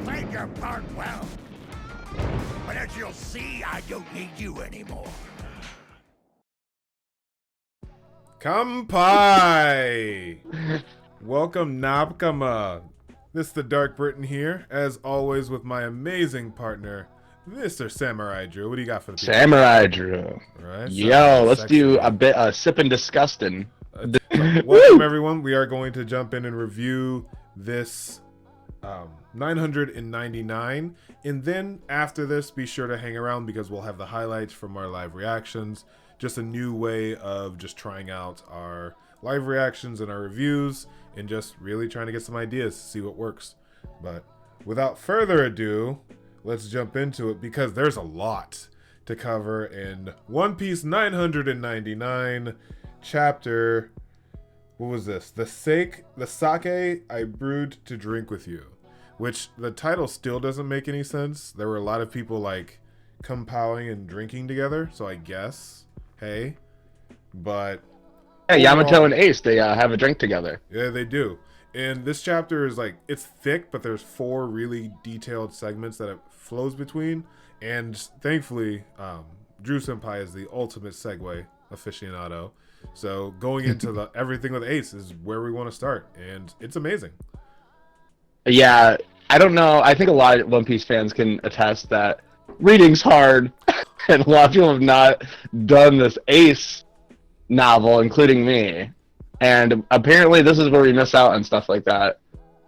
played your part well. But as you'll see, I don't need you anymore. Kampai! Welcome, Napkama. This is the DarkBritton here, as always with my amazing partner, Mr. Samurai Drew. What do you got for the people? Samurai Drew. Right, Yo, let's sexy. do a bit sipping disgusting. Welcome, everyone. We are going to jump in and review this 999, and then after this, be sure to hang around because we'll have the highlights from our live reactions. Just a new way of just trying out our live reactions and our reviews and just really trying to get some ideas to see what works. But without further ado, let's jump into it because there's a lot to cover in One Piece 999 chapter. What was this? The sake I brewed to drink with you, which the title still doesn't make any sense. There were a lot of people like compowing and drinking together, so I guess, hey, but Yeah, Yamato and Ace, they have a drink together. yeah, they do. And this chapter is like, it's thick, but there's 4 really detailed segments that it flows between. And thankfully, Drew Senpai is the ultimate segue aficionado. So going into the everything with Ace is where we want to start. And it's amazing. Yeah, I don't know. I think a lot of One Piece fans can attest that reading's hard. And a lot of people have not done this Ace novel, including me. And apparently this is where we miss out on stuff like that,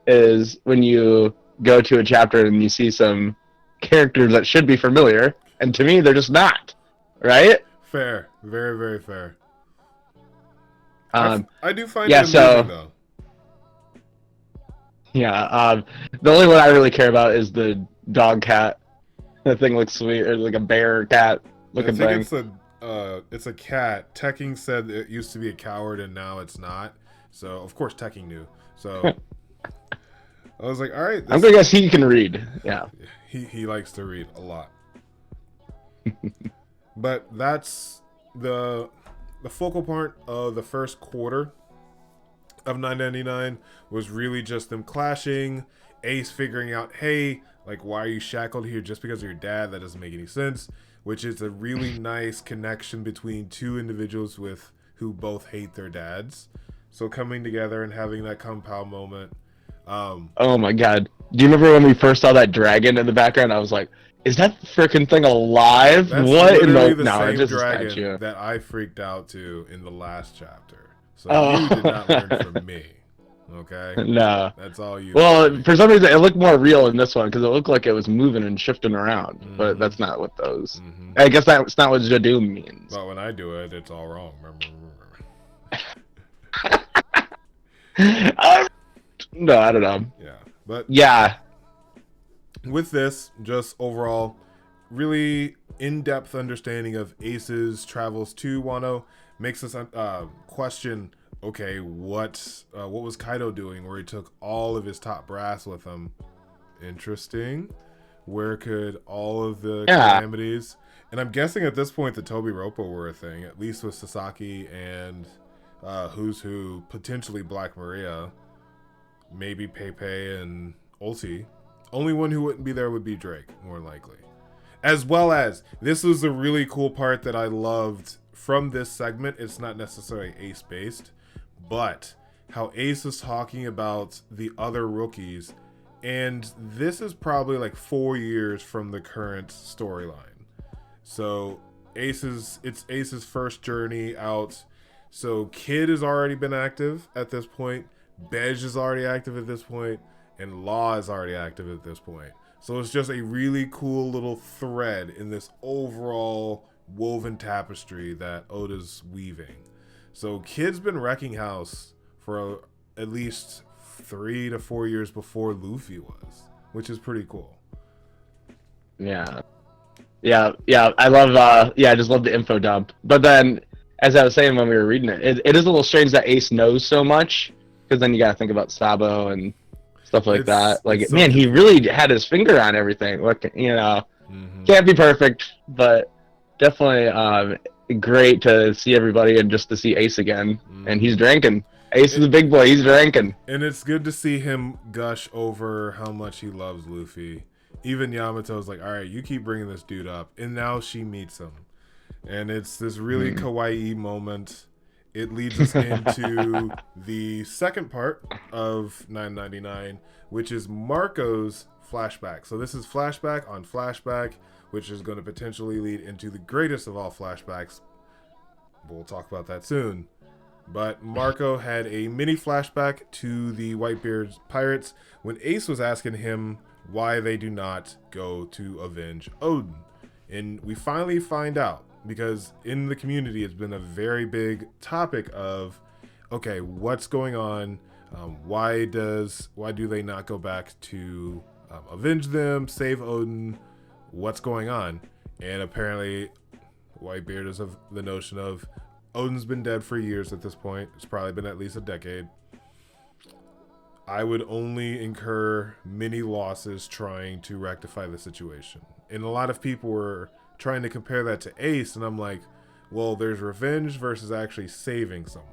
is when you go to a chapter and you see some characters that should be familiar, and to me, they're just not, right? Fair. Very, very fair. I do find yeah, it amusing, though. Yeah, the only one I really care about is the dog cat. That thing looks sweet, or like a bear cat looking thing. It's a cat. Tekking said it used to be a coward and now it's not. So of course Tekking knew. So I was like, all right. I'm gonna guess he can read. Yeah. He likes to read a lot. But that's the focal part of the first quarter of 999 was really just them clashing, Ace figuring out, hey, like, why are you shackled here just because of your dad? That doesn't make any sense. Which is a really nice connection between 2 individuals who both hate their dads. So coming together and having that compound moment. Oh my god. Do you remember when we first saw that dragon in the background? I was like, is that freaking thing alive? That's what in literally the no, it's same just a dragon statue. that I freaked out to in the last chapter. So you did not learn from me. Okay? No. That's all you. Well, for some reason, it looked more real in this one because it looked like it was moving and shifting around. But that's not what those. I guess that's not what Jadoom means. But when I do it, it's all wrong. No, I don't know. Yeah, but yeah, with this, just overall, really in-depth understanding of Ace's travels to Wano makes us question. Okay, what was Kaido doing where he took all of his top brass with him? Interesting. Where could all of the calamities... And I'm guessing at this point the Toby Roppo were a thing, at least with Sasaki and Who's Who, potentially Black Maria, maybe Pepe and Ulti. Only one who wouldn't be there would be Drake, more likely. As well as, this was a really cool part that I loved from this segment. It's not necessarily Ace-based, but how Ace is talking about the other rookies, and this is probably like 4 years from the current storyline. So it's Ace's first journey out. So Kid has already been active at this point, Bej is already active at this point, and Law is already active at this point. So it's just a really cool little thread in this overall woven tapestry that Oda's weaving. So Kid's been wrecking house for at least 3 to 4 years before Luffy was, which is pretty cool. Yeah. I love. I just love the info dump. But then, as I was saying when we were reading it, it is a little strange that Ace knows so much, because then you got to think about Sabo and stuff like that. Like, man, he really had his finger on everything. Look, can't be perfect, but definitely great to see everybody and just to see Ace again. And he's drinking. Ace is a big boy. He's drinking. And it's good to see him gush over how much he loves Luffy. Even Yamato's like, all right, you keep bringing this dude up. And now she meets him. And it's this really kawaii moment. It leads us into the second part of 999, which is Marco's flashback. So this is flashback on flashback, which is going to potentially lead into the greatest of all flashbacks. We'll talk about that soon. But Marco had a mini flashback to the Whitebeard's pirates when Ace was asking him why they do not go to avenge Odin. And we finally find out, because in the community it's been a very big topic of, okay, what's going on? Why do they not go back to avenge them, save Odin? What's going on? And apparently Whitebeard is of the notion of Odin's been dead for years at this point. It's probably been at least a decade. I would only incur many losses trying to rectify the situation. And a lot of people were trying to compare that to Ace, and I'm like, well, there's revenge versus actually saving someone.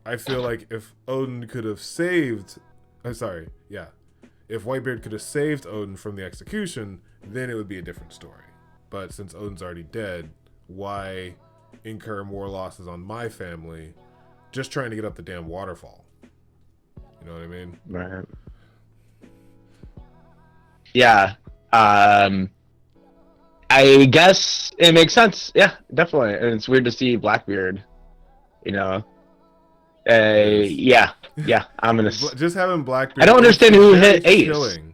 I feel like if Odin could have saved... if Whitebeard could have saved Odin from the execution, then it would be a different story. But since Odin's already dead, why incur more losses on my family just trying to get up the damn waterfall? You know what I mean? Right. Yeah. I guess it makes sense. Yeah, definitely. And it's weird to see Blackbeard, you know. Yeah, I'm gonna... just having Blackbeard... I don't understand who hit Ace. Killing.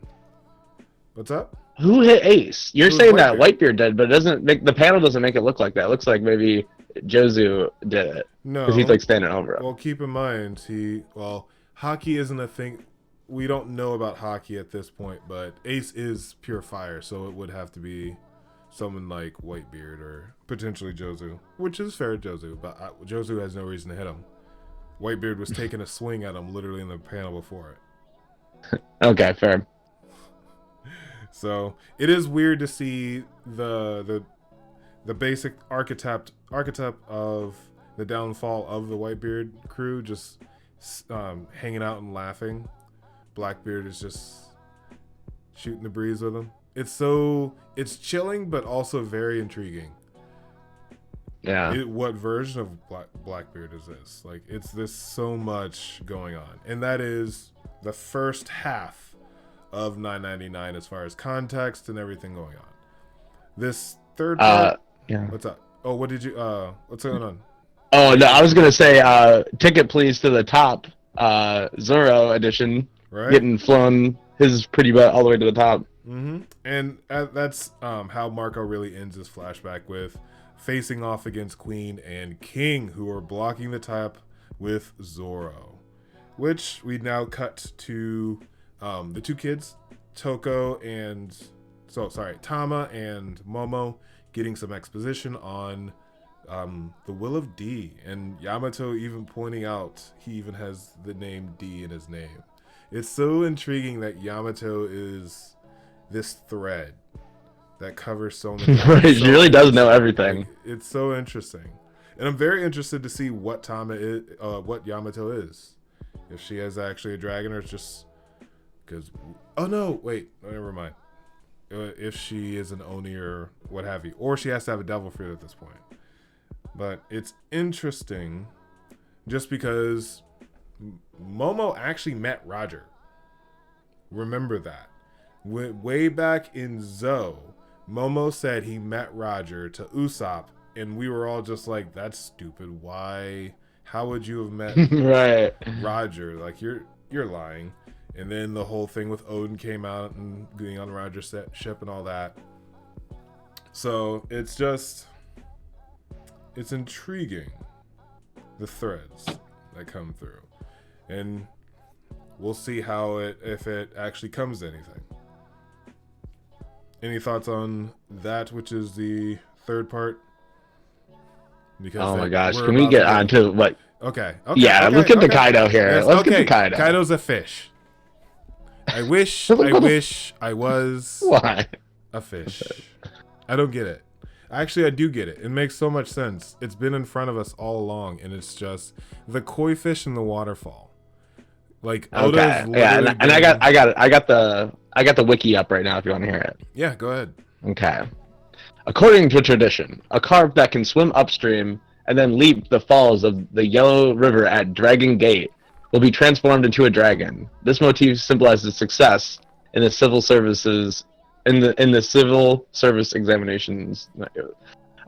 What's up? Who hit Ace? You're saying that Whitebeard did, but it doesn't make... the panel doesn't make it look like that. It looks like maybe Jozu did it. No. Because he's like standing over him. Well, keep in mind, hockey isn't a thing. We don't know about hockey at this point, but Ace is pure fire, so it would have to be someone like Whitebeard or potentially Jozu, which is fair to Jozu, but Jozu has no reason to hit him. Whitebeard was taking a swing at him literally in the panel before it. Okay, fair. So it is weird to see the basic archetype of the downfall of the Whitebeard crew just hanging out and laughing. Blackbeard is just shooting the breeze with him. It's chilling, but also very intriguing. Yeah. What version of Blackbeard is this? Like, it's this so much going on. And that is the first half of 999 as far as context and everything going on. This third part... yeah. What's up? Oh, what's going on? Oh, no, I was going to say, ticket please to the top, Zoro edition. Right. Getting flown his pretty butt all the way to the top. Mm-hmm. And that's how Marco really ends his flashback with facing off against Queen and King, who are blocking the tap with Zoro. Which we now cut to the two kids, Tama and Momo, getting some exposition on the will of D, and Yamato even pointing out he even has the name D in his name. It's so intriguing that Yamato is this thread that covers so many. He really does know everything. Like, it's so interesting, and I'm very interested to see what what Yamato is. If she has actually a dragon, or it's just because. Oh no! Wait, never mind. If she is an Oni or what have you, or she has to have a devil fruit at this point. But it's interesting, just because Momo actually met Roger. Remember that. Way back in Zoe, Momo said he met Roger to Usopp, and we were all just like, that's stupid. Why? How would you have met right. Roger? Like, you're lying. And then the whole thing with Odin came out and being on Roger's ship and all that. So it's intriguing, the threads that come through. And we'll see if it actually comes to anything. Any thoughts on that, which is the third part? Because oh my gosh, can we get on to what? Okay. Yeah, let's get to Kaido here. Yes, let's get to Kaido. Kaido's a fish. I wish I was Why? a fish. I don't get it. Actually, I do get it. It makes so much sense. It's been in front of us all along, and it's just the koi fish in the waterfall. Like Oda's Okay. Yeah, literally and I got it. I got the wiki up right now if you want to hear it. Yeah, go ahead. Okay. According to tradition, a carp that can swim upstream and then leap the falls of the Yellow River at Dragon Gate will be transformed into a dragon. This motif symbolizes success in the civil services in the civil service examinations.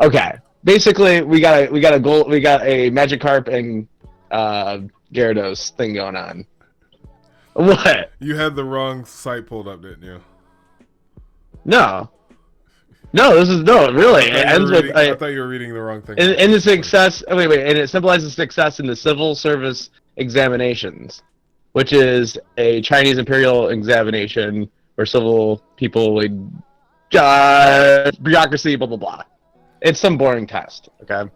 Okay. Basically, we got a Magikarp and Gyarados thing going on. What? You had the wrong site pulled up, didn't you? No, this is really. It ends with. I thought you were reading the wrong thing. In the success. Wait, and it symbolizes success in the civil service examinations, which is a Chinese imperial examination where civil people would bureaucracy, blah blah blah. It's some boring test. Okay.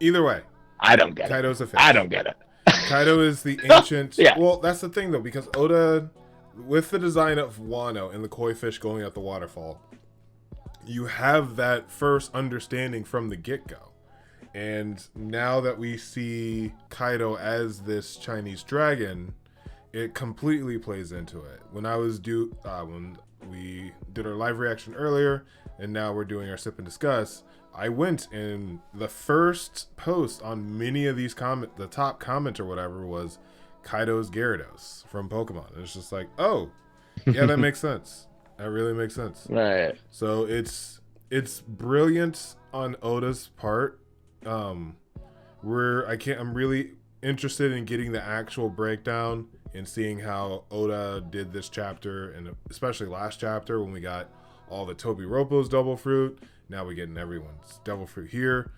Either way, I don't get Kaido's it. a fish. I don't get it. Kaido is the ancient. Yeah. Well, that's the thing though, because Oda, with the design of Wano and the koi fish going at the waterfall, you have that first understanding from the get-go. And now that we see Kaido as this Chinese dragon, it completely plays into it. When we did our live reaction earlier, and now we're doing our sip and discuss, I went and the first post on many of these the top comment or whatever was Kaido's Gyarados from Pokemon. And it's just like, oh, yeah, that makes sense. That really makes sense. Right. So it's brilliant on Oda's part. I'm really interested in getting the actual breakdown and seeing how Oda did this chapter, and especially last chapter when we got all the Toby Roppo's double fruit. Now we're getting everyone's devil fruit here.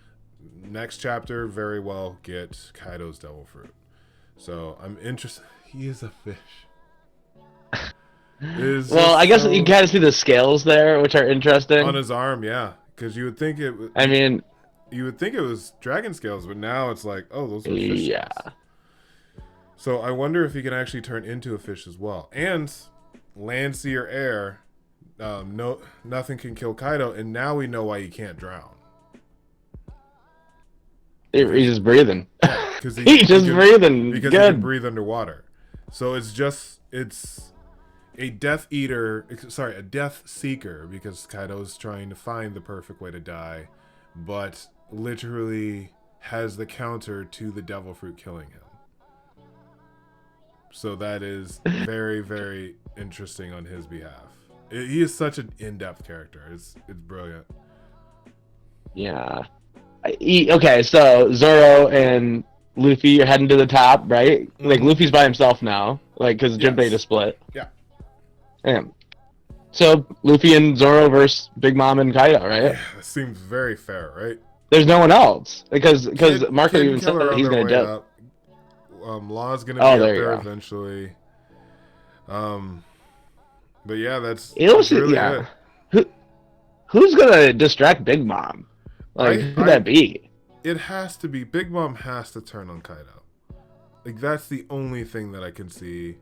Next chapter, very well get Kaido's devil fruit. So I'm interested. He is a fish. Well, I guess you kind of see the scales there, which are interesting. On his arm, yeah. Because you would think it. I mean, you would think it was dragon scales, but now it's like, oh, those are fish. Yeah. Scales. So I wonder if he can actually turn into a fish as well. And land, sea, or air. Nothing can kill Kaido, and now we know why he can't drown. He's just breathing. Yeah, he's breathing. Because Good. he can breathe underwater. So it's a death eater. Sorry, a death seeker, because Kaido's trying to find the perfect way to die, but literally has the counter to the devil fruit killing him. So that is very, very interesting on his behalf. He is such an in-depth character. It's brilliant. Yeah. Okay, so Zoro and Luffy are heading to the top, right? Mm-hmm. Like, Luffy's by himself now, like, because Jinbei just split. Yeah. And so Luffy and Zoro versus Big Mom and Kaido, right? Yeah, that seems very fair, right? There's no one else because Marco even said that he's gonna jump. Law's gonna be up there eventually. But yeah, that's really it. Who's gonna distract Big Mom? Like, who could that be? It has to be Big Mom. Has to turn on Kaido. Like, that's the only thing that I can see.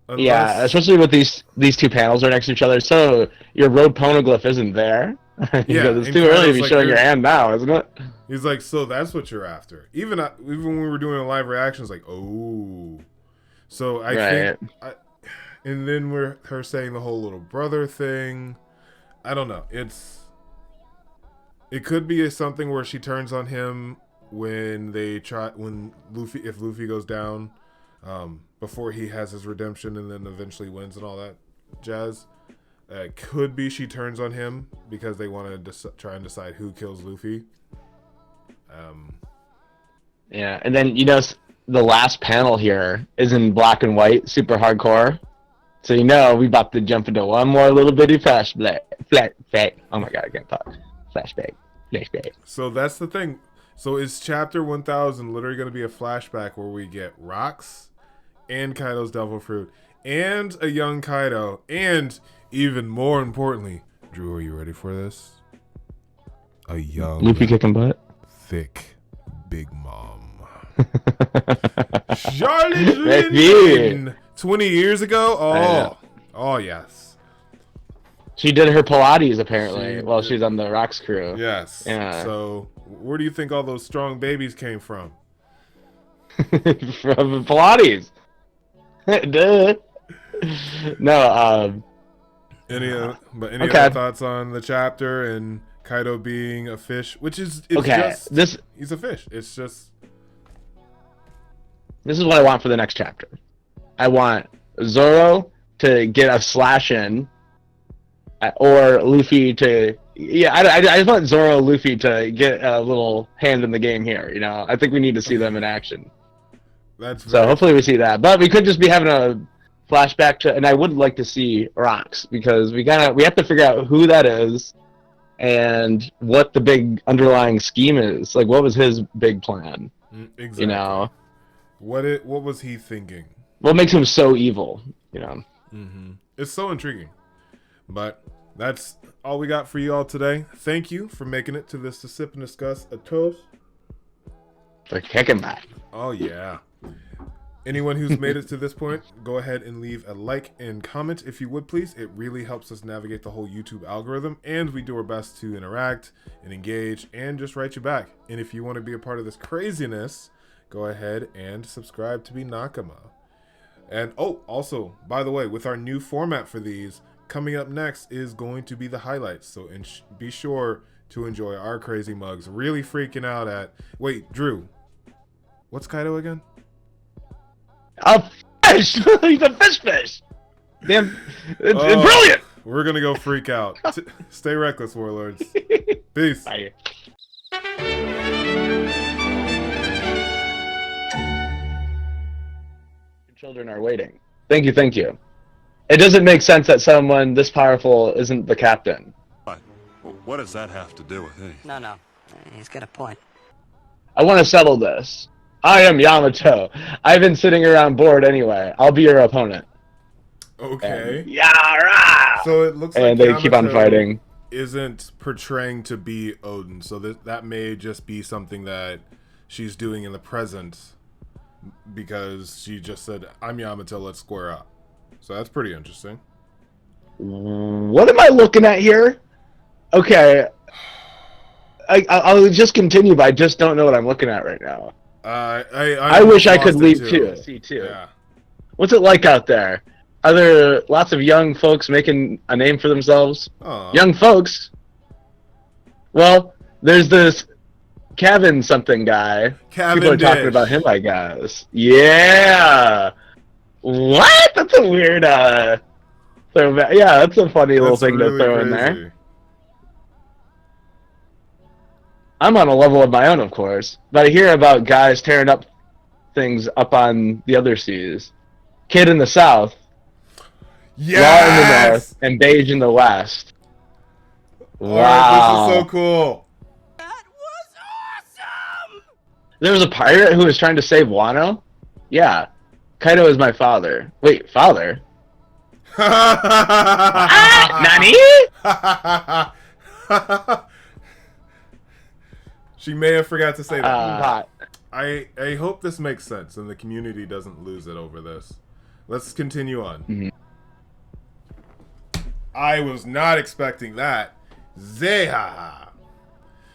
Unless... Yeah, especially with these two panels are next to each other. So your road poneglyph isn't there. Yeah, it's too early to be showing your hand now, isn't it? He's like, so that's what you're after. Even when we were doing a live reaction, it's like, oh. So I think, and then her saying the whole little brother thing. I don't know. It could be something where she turns on him if Luffy goes down, before he has his redemption and then eventually wins and all that jazz. Could be she turns on him because they want to try and decide who kills Luffy. Yeah, and then the last panel here is in black and white, super hardcore. So we about to jump into one more little bitty flashback. Oh my god, I can't talk. Flashback. So that's the thing. So is chapter 1000 literally going to be a flashback where we get rocks and Kaido's devil fruit and a young Kaido, and even more importantly, Drew, are you ready for this? A young Luffy kicking butt, thick Big Mom. Charlotte Lynn 20 years ago. Oh yes. She did her Pilates apparently She while did- she's on the Rocks crew. Yes. Yeah. So where do you think all those strong babies came from? From Pilates. Duh. No, Any Okay. other thoughts on the chapter and Kaido being a fish? Which is it's okay. just he's a fish. It's just This is what I want for the next chapter. I want Zoro to get a slash in, or Luffy to. Yeah, I just want Zoro, Luffy to get a little hand in the game here. You know, I think we need to see them in action. that's So hopefully we see that. But we could just be having a flashback to, and I would like to see Rocks because we have to figure out who that is and what the big underlying scheme is. Like, what was his big plan? exactly. You know, What was he thinking? what makes him so evil? You know. It's so intriguing. But that's all we got for you all today. Thank you for making it to this to sip and discuss a toast. For kicking back. Oh yeah. Anyone who's made it to this point, go ahead and leave a like and comment if you would please. It really helps us navigate the whole YouTube algorithm, and we do our best to interact and engage and just write you back. And if you want to be a part of this craziness, go ahead and subscribe to be Nakama. And oh, also, by the way, with our new format for these, coming up next is going to be the highlights. So be sure to enjoy our crazy mugs. Really freaking out at... Wait, Drew. What's Kaido again? A fish! He's a fish! Damn, it's brilliant! We're going to go freak out. Stay reckless, Warlords. Peace. Bye. Children are waiting. Thank you, thank you. It doesn't make sense that someone this powerful isn't the captain. What does that have to do with anything? No. He's got a point. I want to settle this. I am Yamato. I've been sitting around bored anyway. I'll be your opponent. Okay. Yara! So it looks like And they keep on Yamato fighting. isn't portraying to be Odin. So that may just be something that she's doing in the present because she just said, I'm Yamato, let's square up. So that's pretty interesting. What am I looking at here? Okay. I'll just continue, but I just don't know what I'm looking at right now. I wish I could leave too. See too. Yeah. What's it like out there? Are there lots of young folks making a name for themselves? Aw. Young folks? Well, there's this Kevin something guy. People are talking about him, I guess. Yeah. What? That's a weird throwback. Yeah, that's a funny little thing to throw in there. I'm on a level of my own, of course, but I hear about guys tearing up things up on the other seas. Kid in the south, Yes! Law in the north, and Beige in the west. Wow. This is so cool. That was awesome! There was a pirate who was trying to save Wano? Yeah. Kaido is my father. Wait, father? Nani? She may have forgot to say that. Hot. I hope this makes sense and the community doesn't lose it over this. Let's continue on. Mhm. I was not expecting that. Zeha,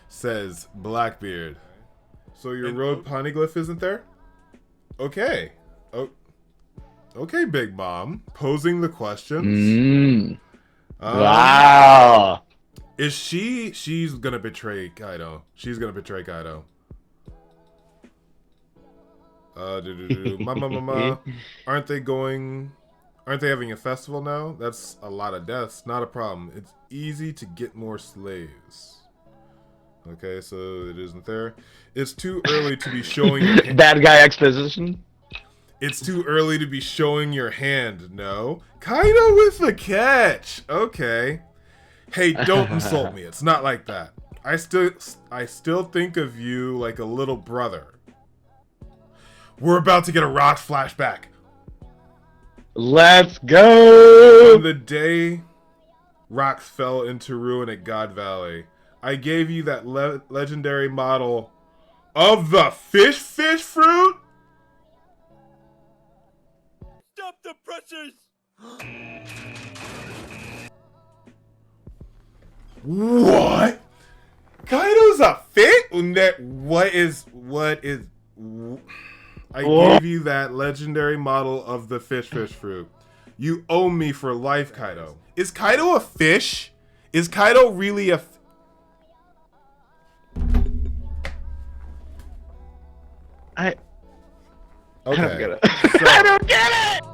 says Blackbeard. So your road poneglyph isn't there? Okay. Oh, okay, Big Mom. Posing the questions. Wow. Is she's gonna betray Kaido. She's gonna betray Kaido. Mama. Aren't they having a festival now? That's a lot of deaths. Not a problem. It's easy to get more slaves. Okay, so it isn't there. It's too early to be showing your hand. Bad guy exposition? It's too early to be showing your hand, no? Kaido with the catch. Okay. Hey, don't insult me. It's not like that. I still think of you like a little brother. We're about to get a rock flashback. Let's go! On the day rocks fell into ruin at God Valley, I gave you that legendary model of the fish fruit? Stop the pressures! What? Kaido's a fish? I gave you that legendary model of the fish fruit. You owe me for life, Kaido. Is Kaido a fish? Is Kaido really a I Okay. don't get it. So, I don't get it!